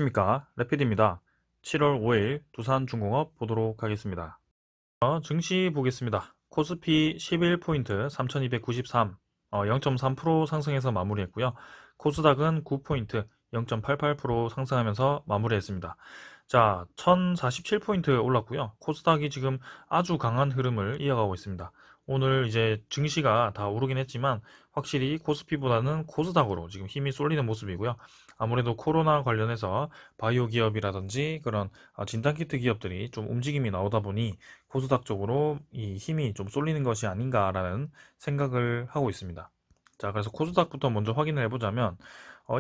안녕하십니까, 레피드입니다. 7월 5일 두산중공업 보도록 하겠습니다. 증시 보겠습니다. 코스피 11포인트 3293, 0.3% 상승해서 마무리했고요. 코스닥은 9포인트 0.88% 상승하면서 마무리했습니다. 자, 1047포인트 올랐고요. 코스닥이 지금 아주 강한 흐름을 이어가고 있습니다. 오늘 이제 증시가 다 오르긴 했지만 확실히 코스피보다는 코스닥으로 지금 힘이 쏠리는 모습이고요. 아무래도 코로나 관련해서 바이오 기업이라든지 그런 진단키트 기업들이 좀 움직임이 나오다 보니 코스닥 쪽으로 이 힘이 좀 쏠리는 것이 아닌가라는 생각을 하고 있습니다. 자, 그래서 코스닥부터 먼저 확인을 해보자면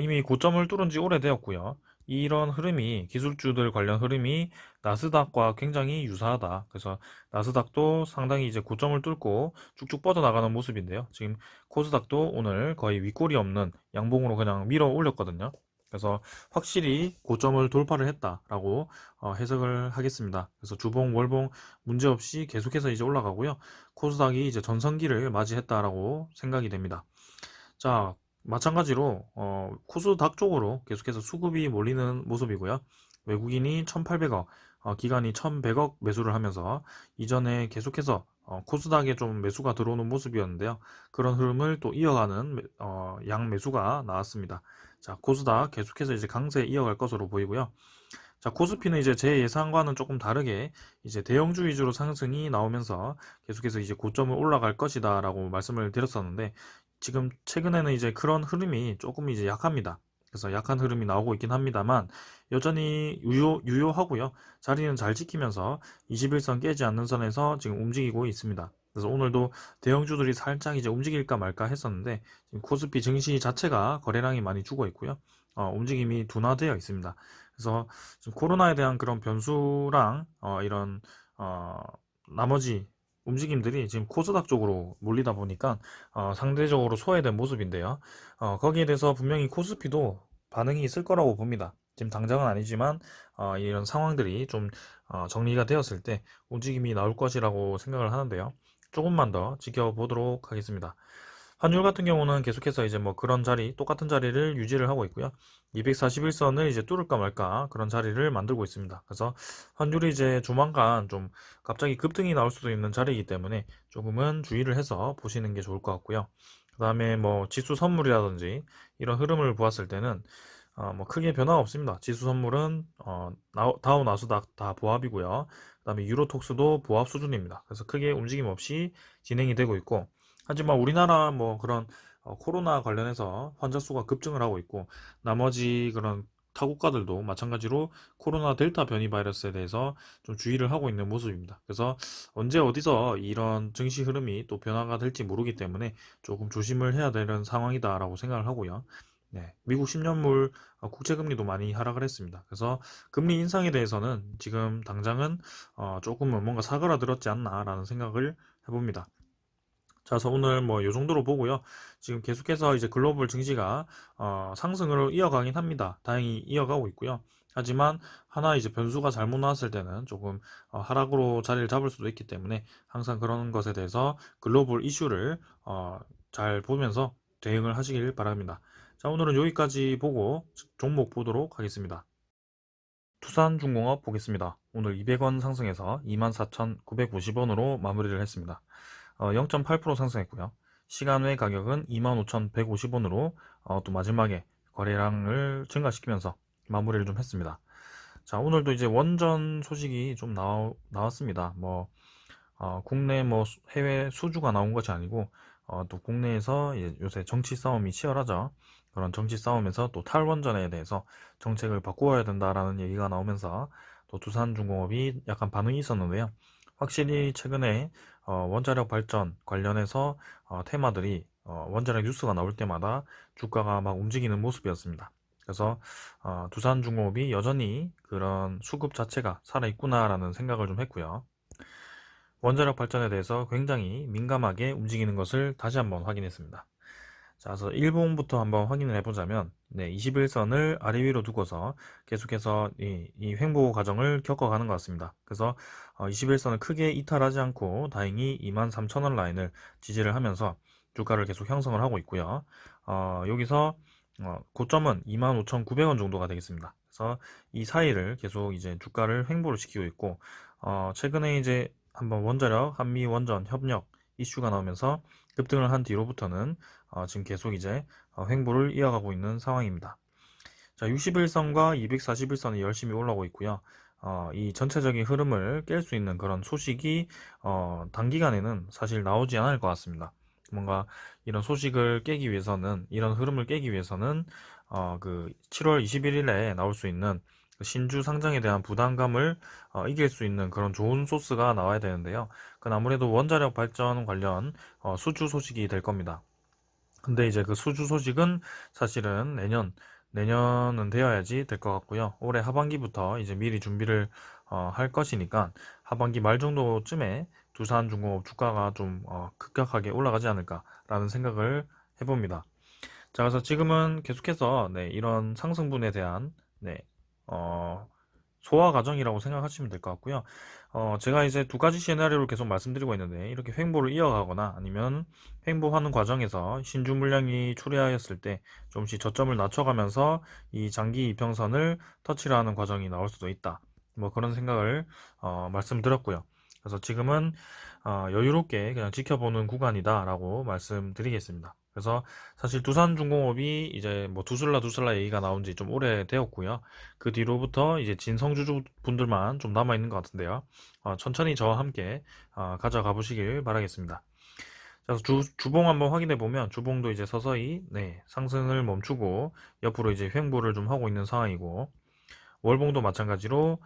이미 고점을 뚫은 지 오래되었고요. 이런 흐름이 기술주들 관련 흐름이 나스닥과 굉장히 유사하다. 그래서 나스닥도 상당히 이제 고점을 뚫고 쭉쭉 뻗어나가는 모습인데요. 지금 코스닥도 오늘 거의 윗골이 없는 양봉으로 그냥 밀어 올렸거든요. 그래서 확실히 고점을 돌파를 했다라고 해석을 하겠습니다. 그래서 주봉, 월봉 문제없이 계속해서 이제 올라가고요. 코스닥이 이제 전성기를 맞이했다라고 생각이 됩니다. 자, 마찬가지로 코스닥 쪽으로 계속해서 수급이 몰리는 모습이고요. 외국인이 1,800억, 기관이 1,100억 매수를 하면서 이전에 계속해서 코스닥에 좀 매수가 들어오는 모습이었는데요. 그런 흐름을 또 이어가는 양 매수가 나왔습니다. 자, 코스닥 계속해서 이제 강세 이어갈 것으로 보이고요. 자, 코스피는 이제 제 예상과는 조금 다르게 이제 대형주 위주로 상승이 나오면서 계속해서 이제 고점을 올라갈 것이다라고 말씀을 드렸었는데 지금 최근에는 이제 그런 흐름이 조금 이제 약합니다. 그래서 약한 흐름이 나오고 있긴 합니다만 여전히 유효하고요. 자리는 잘 지키면서 21선 깨지 않는 선에서 지금 움직이고 있습니다. 그래서 오늘도 대형주들이 살짝 이제 움직일까 말까 했었는데 지금 코스피 증시 자체가 거래량이 많이 죽어 있고요. 움직임이 둔화되어 있습니다. 그래서 지금 코로나에 대한 그런 변수랑 이런 나머지 움직임들이 지금 코스닥 쪽으로 몰리다 보니까 상대적으로 소외된 모습인데요. 거기에 대해서 분명히 코스피도 반응이 있을 거라고 봅니다. 지금 당장은 아니지만 이런 상황들이 좀 정리가 되었을 때 움직임이 나올 것이라고 생각을 하는데요. 조금만 더 지켜보도록 하겠습니다. 환율 같은 경우는 계속해서 이제 뭐 그런 자리, 똑같은 자리를 유지를 하고 있고요. 241선을 이제 뚫을까 말까 그런 자리를 만들고 있습니다. 그래서 환율이 이제 조만간 좀 갑자기 급등이 나올 수도 있는 자리이기 때문에 조금은 주의를 해서 보시는 게 좋을 것 같고요. 그 다음에 뭐 지수 선물이라든지 이런 흐름을 보았을 때는 뭐 크게 변화가 없습니다. 지수 선물은 다우 나스닥 다 보합이고요. 그 다음에 유로톡스도 보합 수준입니다. 그래서 크게 움직임 없이 진행이 되고 있고 하지만 우리나라 뭐 그런 코로나 관련해서 환자 수가 급증을 하고 있고 나머지 그런 타국가들도 마찬가지로 코로나 델타 변이 바이러스에 대해서 좀 주의를 하고 있는 모습입니다. 그래서 언제 어디서 이런 증시 흐름이 또 변화가 될지 모르기 때문에 조금 조심을 해야 되는 상황이다라고 생각을 하고요. 네, 미국 10년물 국채금리도 많이 하락을 했습니다. 그래서 금리 인상에 대해서는 지금 당장은 조금은 뭔가 사그라들었지 않나라는 생각을 해봅니다. 자, 그래서 오늘 뭐 요 정도로 보고요. 지금 계속해서 이제 글로벌 증시가 상승으로 이어가긴 합니다. 다행히 이어가고 있고요. 하지만 하나 이제 변수가 잘못 나왔을 때는 조금 하락으로 자리를 잡을 수도 있기 때문에 항상 그런 것에 대해서 글로벌 이슈를 잘 보면서 대응을 하시길 바랍니다. 자, 오늘은 여기까지 보고 종목 보도록 하겠습니다. 투산중공업 보겠습니다. 오늘 200원 상승해서 24,950원으로 마무리를 했습니다. 0.8% 상승했고요. 시간 외 가격은 25,150원으로 또 마지막에 거래량을 증가시키면서 마무리를 좀 했습니다. 자, 오늘도 이제 원전 소식이 좀 나왔습니다. 뭐 국내 뭐 해외 수주가 나온 것이 아니고 또 국내에서 요새 정치 싸움이 치열하죠. 그런 정치 싸움에서 또 탈원전에 대해서 정책을 바꾸어야 된다라는 얘기가 나오면서 또 두산중공업이 약간 반응이 있었는데요. 확실히 최근에 원자력 발전 관련해서 테마들이 원자력 뉴스가 나올 때마다 주가가 막 움직이는 모습이었습니다. 그래서 두산중공업이 여전히 그런 수급 자체가 살아있구나라는 생각을 좀 했고요. 원자력 발전에 대해서 굉장히 민감하게 움직이는 것을 다시 한번 확인했습니다. 자, 그래서 일봉부터 한번 확인을 해보자면, 네, 21선을 아래 위로 두고서 계속해서 이 횡보 과정을 겪어가는 것 같습니다. 그래서 21선을 크게 이탈하지 않고 다행히 23,000원 라인을 지지를 하면서 주가를 계속 형성을 하고 있고요. 여기서 고점은 25,900원 정도가 되겠습니다. 그래서 이 사이를 계속 이제 주가를 횡보를 시키고 있고, 최근에 이제 한번 원자력 한미 원전 협력 이슈가 나오면서 급등을 한 뒤로부터는 지금 계속 이제 횡보를 이어가고 있는 상황입니다. 자, 61선과 241선이 열심히 올라오고 있고요. 이 전체적인 흐름을 깰 수 있는 그런 소식이 단기간에는 사실 나오지 않을 것 같습니다. 뭔가 이런 소식을 깨기 위해서는, 이런 흐름을 깨기 위해서는 그 7월 21일에 나올 수 있는 그 신주 상장에 대한 부담감을 이길 수 있는 그런 좋은 소스가 나와야 되는데요. 그건 아무래도 원자력 발전 관련 수주 소식이 될 겁니다. 근데 이제 그 수주 소식은 사실은 내년은 되어야지 될 것 같고요. 올해 하반기부터 이제 미리 준비를 할 것이니까 하반기 말 정도쯤에 두산중공업 주가가 좀 급격하게 올라가지 않을까라는 생각을 해봅니다. 자, 그래서 지금은 계속해서 네, 이런 상승분에 대한 네, 어, 소화 과정이라고 생각하시면 될 것 같고요. 제가 이제 두 가지 시나리오를 계속 말씀드리고 있는데, 이렇게 횡보를 이어가거나 아니면 횡보하는 과정에서 신주 물량이 출하였을 때 조금씩 저점을 낮춰가면서 이 장기 이평선을 터치를 하는 과정이 나올 수도 있다. 뭐 그런 생각을 말씀드렸고요. 그래서 지금은 여유롭게 그냥 지켜보는 구간이다라고 말씀드리겠습니다. 그래서 사실 두산중공업이 이제 뭐 두슬라 얘기가 나온 지 좀 오래 되었고요. 그 뒤로부터 이제 진성주주 분들만 좀 남아 있는 것 같은데요. 천천히 저와 함께 가져가 보시길 바라겠습니다. 그래서 주봉 한번 확인해 보면 주봉도 이제 서서히 네, 상승을 멈추고 옆으로 이제 횡보를 좀 하고 있는 상황이고, 월봉도 마찬가지로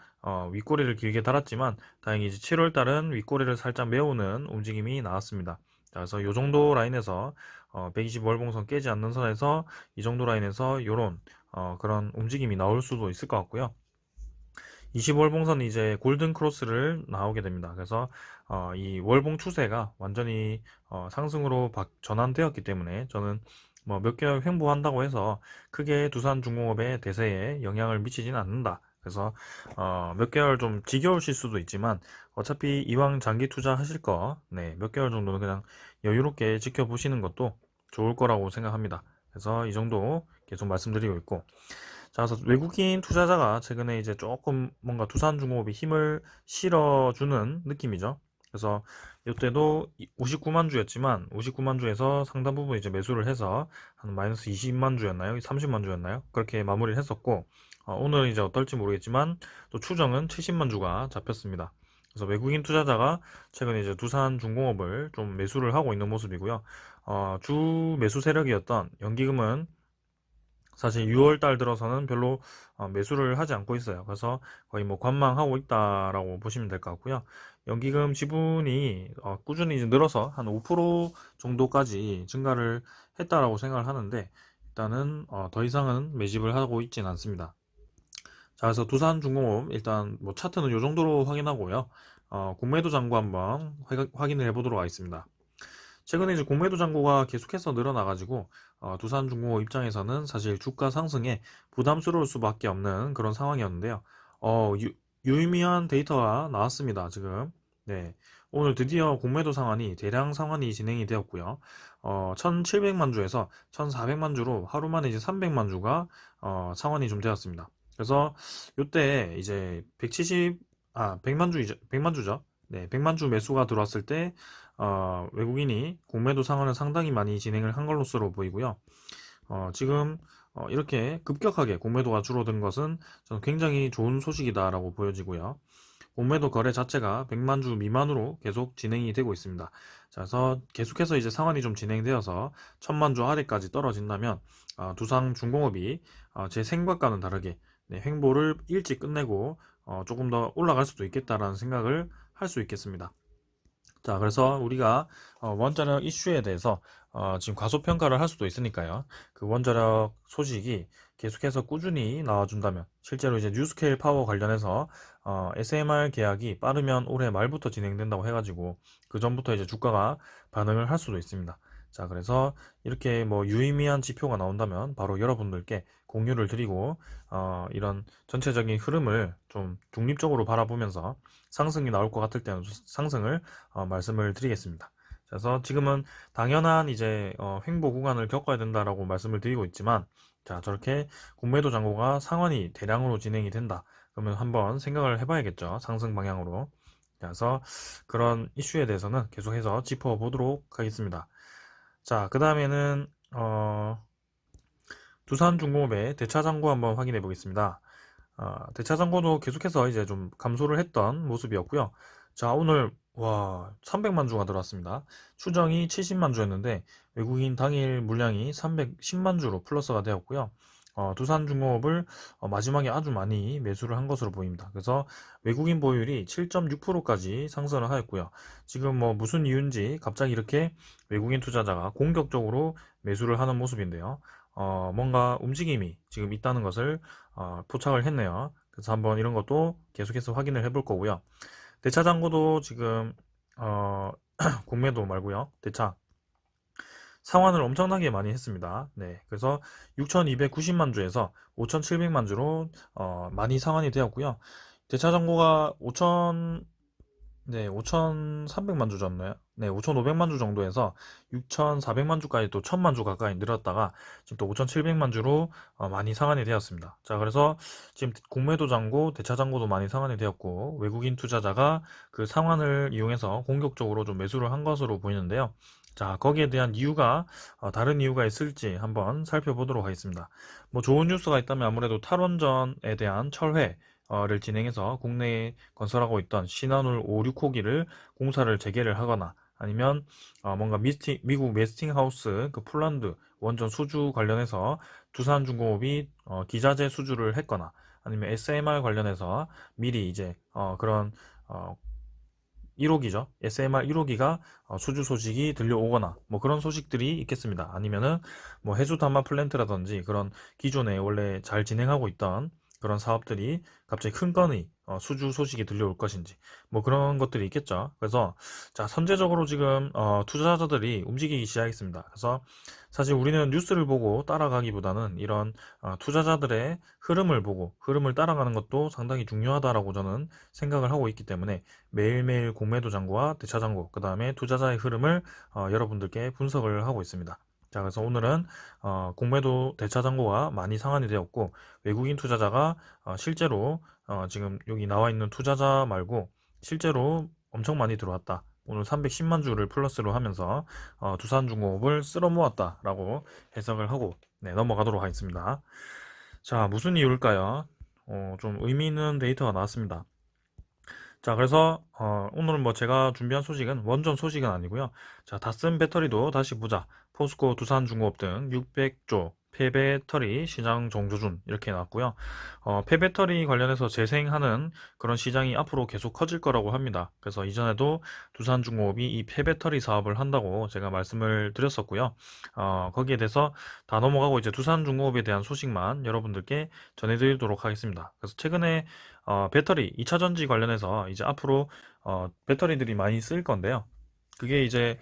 윗꼬리를 길게 달았지만 다행히 이제 7월 달은 윗꼬리를 살짝 메우는 움직임이 나왔습니다. 자, 그래서 이 정도 라인에서 120 월봉선 깨지 않는 선에서 이 정도 라인에서 이런 그런 움직임이 나올 수도 있을 것 같고요. 20월봉선이 이제 골든 크로스를 나오게 됩니다. 그래서 이 월봉 추세가 완전히 상승으로 전환되었기 때문에 저는 뭐 몇 개월 횡보한다고 해서 크게 두산중공업의 대세에 영향을 미치지는 않는다. 그래서 몇 개월 좀 지겨우실 수도 있지만 어차피 이왕 장기 투자하실 거, 네, 몇 개월 정도는 그냥 여유롭게 지켜보시는 것도 좋을 거라고 생각합니다. 그래서 이 정도 계속 말씀드리고 있고, 자, 그래서 외국인 투자자가 최근에 이제 조금 뭔가 두산중공업에 힘을 실어주는 느낌이죠. 그래서 이때도 59만 주였지만 59만 주에서 상당 부분 이제 매수를 해서 한 마이너스 20만 주였나요? 30만 주였나요? 그렇게 마무리를 했었고, 오늘은 이제 어떨지 모르겠지만 또 추정은 70만 주가 잡혔습니다. 그래서 외국인 투자자가 최근에 이제 두산중공업을 좀 매수를 하고 있는 모습이고요. 주 매수 세력이었던 연기금은 사실 6월 달 들어서는 별로 매수를 하지 않고 있어요. 그래서 거의 뭐 관망하고 있다라고 보시면 될 것 같고요. 연기금 지분이 꾸준히 이제 늘어서 한 5% 정도까지 증가를 했다라고 생각을 하는데, 일단은 더 이상은 매집을 하고 있지는 않습니다. 자, 그래서 두산중공업 일단 뭐 차트는 이 정도로 확인하고요. 공매도 잔고 한번 확인을 해보도록 하겠습니다. 최근에 이제 공매도 잔고가 계속해서 늘어나가지고 두산중공업 입장에서는 사실 주가 상승에 부담스러울 수밖에 없는 그런 상황이었는데요. 유의미한 데이터가 나왔습니다. 지금 네, 오늘 드디어 공매도 상환이 대량 상환이 진행이 되었고요. 1,700만 주에서 1,400만 주로 하루 만에 이제 300만 주가 상환이 좀 되었습니다. 그래서 이때 이제 100만 주 100만 주죠. 네, 100만 주 매수가 들어왔을 때 외국인이 공매도 상환을 상당히 많이 진행을 한 것으로 보이고요. 지금 이렇게 급격하게 공매도가 줄어든 것은 저는 굉장히 좋은 소식이다라고 보여지고요. 공매도 거래 자체가 100만 주 미만으로 계속 진행이 되고 있습니다. 자, 그래서 계속해서 이제 상환이 좀 진행되어서 1000만 주 아래까지 떨어진다면 두산중공업이 제 생각과는 다르게 네, 횡보를 일찍 끝내고 조금 더 올라갈 수도 있겠다라는 생각을 할 수 있겠습니다. 자, 그래서 우리가 원자력 이슈에 대해서 지금 과소평가를 할 수도 있으니까요. 그 원자력 소식이 계속해서 꾸준히 나와준다면, 실제로 이제 뉴스케일 파워 관련해서 SMR 계약이 빠르면 올해 말부터 진행된다고 해가지고 그 전부터 이제 주가가 반응을 할 수도 있습니다. 자, 그래서 이렇게 뭐 유의미한 지표가 나온다면 바로 여러분들께 공유를 드리고 이런 전체적인 흐름을 좀 중립적으로 바라보면서 상승이 나올 것 같을 때는 상승을 말씀을 드리겠습니다. 그래서 지금은 당연한 이제 횡보 구간을 겪어야 된다라고 말씀을 드리고 있지만, 자, 저렇게 공매도 잔고가 상환이 대량으로 진행이 된다. 그러면 한번 생각을 해봐야겠죠. 상승 방향으로. 그래서 그런 이슈에 대해서는 계속해서 짚어보도록 하겠습니다. 자, 그 다음에는 두산중공업의 대차잔고 한번 확인해 보겠습니다. 대차잔고도 계속해서 이제 좀 감소를 했던 모습이었고요. 자, 오늘 와 300만 주가 들어왔습니다. 추정이 70만 주였는데 외국인 당일 물량이 310만 주로 플러스가 되었고요. 두산중공업을 마지막에 아주 많이 매수를 한 것으로 보입니다. 그래서 외국인 보유율이 7.6%까지 상승을 하였고요. 지금 뭐 무슨 이유인지 갑자기 이렇게 외국인 투자자가 공격적으로 매수를 하는 모습인데요. 뭔가 움직임이 지금 있다는 것을 포착을 했네요. 그래서 한번 이런 것도 계속해서 확인을 해볼 거고요. 대차 잔고도 지금 공매도 말고요. 대차 상환을 엄청나게 많이 했습니다. 네, 그래서 6,290만 주에서 5,700만 주로 많이 상환이 되었고요. 대차 잔고가 5,300만 주 졌나요? 네, 5,500만 주 정도에서 6,400만 주까지 또 1,000만 주 가까이 늘었다가 지금 또 5,700만 주로 많이 상환이 되었습니다. 자, 그래서 지금 공매도 잔고, 대차 잔고도 많이 상환이 되었고 외국인 투자자가 그 상환을 이용해서 공격적으로 좀 매수를 한 것으로 보이는데요. 자, 거기에 대한 이유가 다른 이유가 있을지 한번 살펴보도록 하겠습니다. 뭐 좋은 뉴스가 있다면 아무래도 탈원전에 대한 철회 를 진행해서 국내에 건설하고 있던 신한울 5, 6호기를 공사를 재개를 하거나 아니면 뭔가 미국 웨스팅하우스 그 폴란드 원전 수주 관련해서 두산중공업이 기자재 수주를 했거나 아니면 SMR 관련해서 미리 이제 그런 1호기죠. SMR 1호기가 수주 소식이 들려오거나 뭐 그런 소식들이 있겠습니다. 아니면은 뭐 해수 담화 플랜트라든지 그런 기존에 원래 잘 진행하고 있던 그런 사업들이 갑자기 큰 건의 수주 소식이 들려올 것인지 뭐 그런 것들이 있겠죠. 그래서 자, 선제적으로 지금 투자자들이 움직이기 시작했습니다. 그래서 사실 우리는 뉴스를 보고 따라가기보다는 이런 투자자들의 흐름을 보고 흐름을 따라가는 것도 상당히 중요하다라고 저는 생각을 하고 있기 때문에 매일매일 공매도 잔고와 대차 잔고, 그 다음에 투자자의 흐름을 여러분들께 분석을 하고 있습니다. 자, 그래서 오늘은 공매도 대차 잔고가 많이 상환이 되었고 외국인 투자자가 실제로 지금 여기 나와 있는 투자자 말고 실제로 엄청 많이 들어왔다. 오늘 310만 주를 플러스로 하면서 두산중공업을 쓸어 모았다라고 해석을 하고 네, 넘어가도록 하겠습니다. 자, 무슨 이유일까요? 좀 의미 있는 데이터가 나왔습니다. 자, 그래서 오늘은 뭐 제가 준비한 소식은 원전 소식은 아니고요. 자, 다쓴 배터리도 다시 보자. 포스코, 두산중공업 등 600조 폐배터리 시장 정조준 이렇게 나왔고요. 폐배터리 관련해서 재생하는 그런 시장이 앞으로 계속 커질 거라고 합니다. 그래서 이전에도 두산중공업이 이 폐배터리 사업을 한다고 제가 말씀을 드렸었고요. 거기에 대해서 다 넘어가고 이제 두산중공업에 대한 소식만 여러분들께 전해드리도록 하겠습니다. 그래서 최근에 배터리 2차전지 관련해서 이제 앞으로 배터리들이 많이 쓰일 건데요. 그게 이제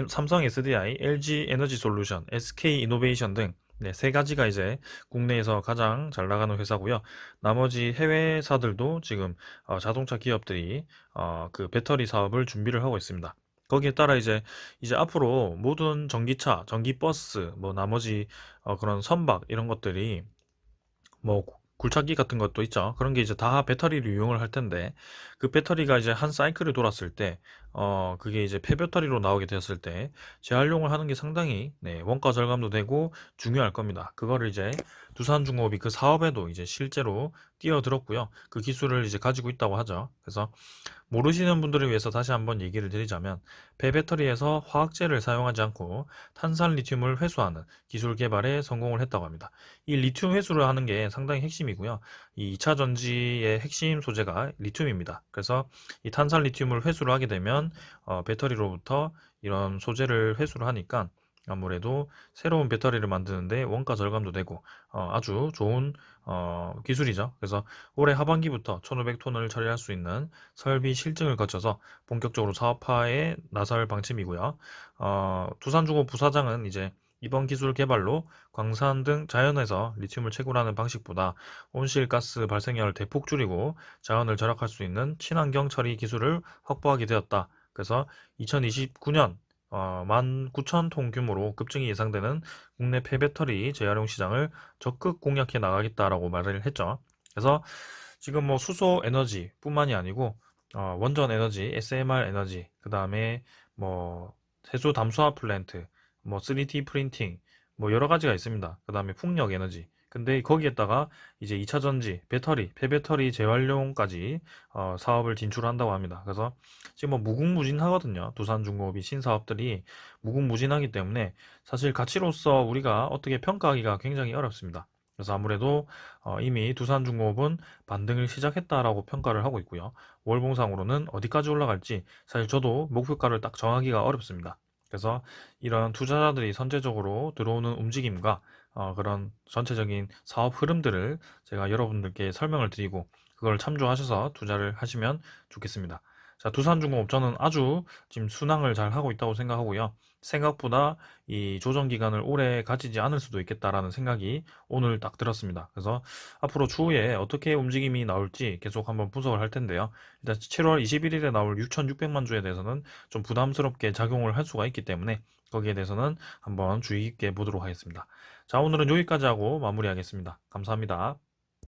삼성 SDI, LG 에너지 솔루션, SK 이노베이션 등 네, 세 가지가 이제 국내에서 가장 잘 나가는 회사고요. 나머지 해외사들도 지금 자동차 기업들이 그 배터리 사업을 준비를 하고 있습니다. 거기에 따라 이제 앞으로 모든 전기차, 전기버스, 뭐 나머지 그런 선박 이런 것들이 뭐 굴착기 같은 것도 있죠. 그런 게 이제 다 배터리를 이용을 할 텐데 그 배터리가 이제 한 사이클을 돌았을 때 그게 이제 폐배터리로 나오게 되었을 때 재활용을 하는 게 상당히 네, 원가 절감도 되고 중요할 겁니다. 그거를 이제 두산중공업이 그 사업에도 이제 실제로 뛰어들었고요. 그 기술을 이제 가지고 있다고 하죠. 그래서 모르시는 분들을 위해서 다시 한번 얘기를 드리자면 폐배터리에서 화학재를 사용하지 않고 탄산 리튬을 회수하는 기술 개발에 성공을 했다고 합니다. 이 리튬 회수를 하는 게 상당히 핵심이고요. 이 2차 전지의 핵심 소재가 리튬입니다. 그래서 이 탄산 리튬을 회수를 하게 되면 배터리로부터 이런 소재를 회수를 하니까 아무래도 새로운 배터리를 만드는데 원가 절감도 되고 아주 좋은 기술이죠. 그래서 올해 하반기부터 1,500톤을 처리할 수 있는 설비 실증을 거쳐서 본격적으로 사업화에 나설 방침이고요. 두산중공업 부사장은 이제 이번 기술 개발로 광산 등 자연에서 리튬을 채굴하는 방식보다 온실가스 발생량을 대폭 줄이고 자원을 절약할 수 있는 친환경 처리 기술을 확보하게 되었다. 그래서 2029년 19,000톤 규모로 급증이 예상되는 국내 폐배터리 재활용 시장을 적극 공략해 나가겠다라고 말을 했죠. 그래서 지금 뭐 수소 에너지뿐만이 아니고 원전 에너지, SMR 에너지, 그 다음에 뭐 세수 담수화 플랜트, 뭐 3D 프린팅, 뭐 여러 가지가 있습니다. 그 다음에 풍력 에너지. 근데 거기에다가 이제 2차 전지, 배터리, 폐배터리 재활용까지 사업을 진출한다고 합니다. 그래서 지금 뭐 무궁무진하거든요. 두산중공업이 신사업들이 무궁무진하기 때문에 사실 가치로서 우리가 어떻게 평가하기가 굉장히 어렵습니다. 그래서 아무래도 이미 두산중공업은 반등을 시작했다라고 평가를 하고 있고요. 월봉상으로는 어디까지 올라갈지 사실 저도 목표가를 딱 정하기가 어렵습니다. 그래서 이런 투자자들이 선제적으로 들어오는 움직임과 그런 전체적인 사업 흐름들을 제가 여러분들께 설명을 드리고 그걸 참조하셔서 투자를 하시면 좋겠습니다. 자, 두산중공업 저는 아주 지금 순항을 잘 하고 있다고 생각하고요. 생각보다 이 조정 기간을 오래 가지지 않을 수도 있겠다라는 생각이 오늘 딱 들었습니다. 그래서 앞으로 추후에 어떻게 움직임이 나올지 계속 한번 분석을 할 텐데요. 일단 7월 21일에 나올 6,600만 주에 대해서는 좀 부담스럽게 작용을 할 수가 있기 때문에 거기에 대해서는 한번 주의 깊게 보도록 하겠습니다. 자, 오늘은 여기까지 하고 마무리하겠습니다. 감사합니다.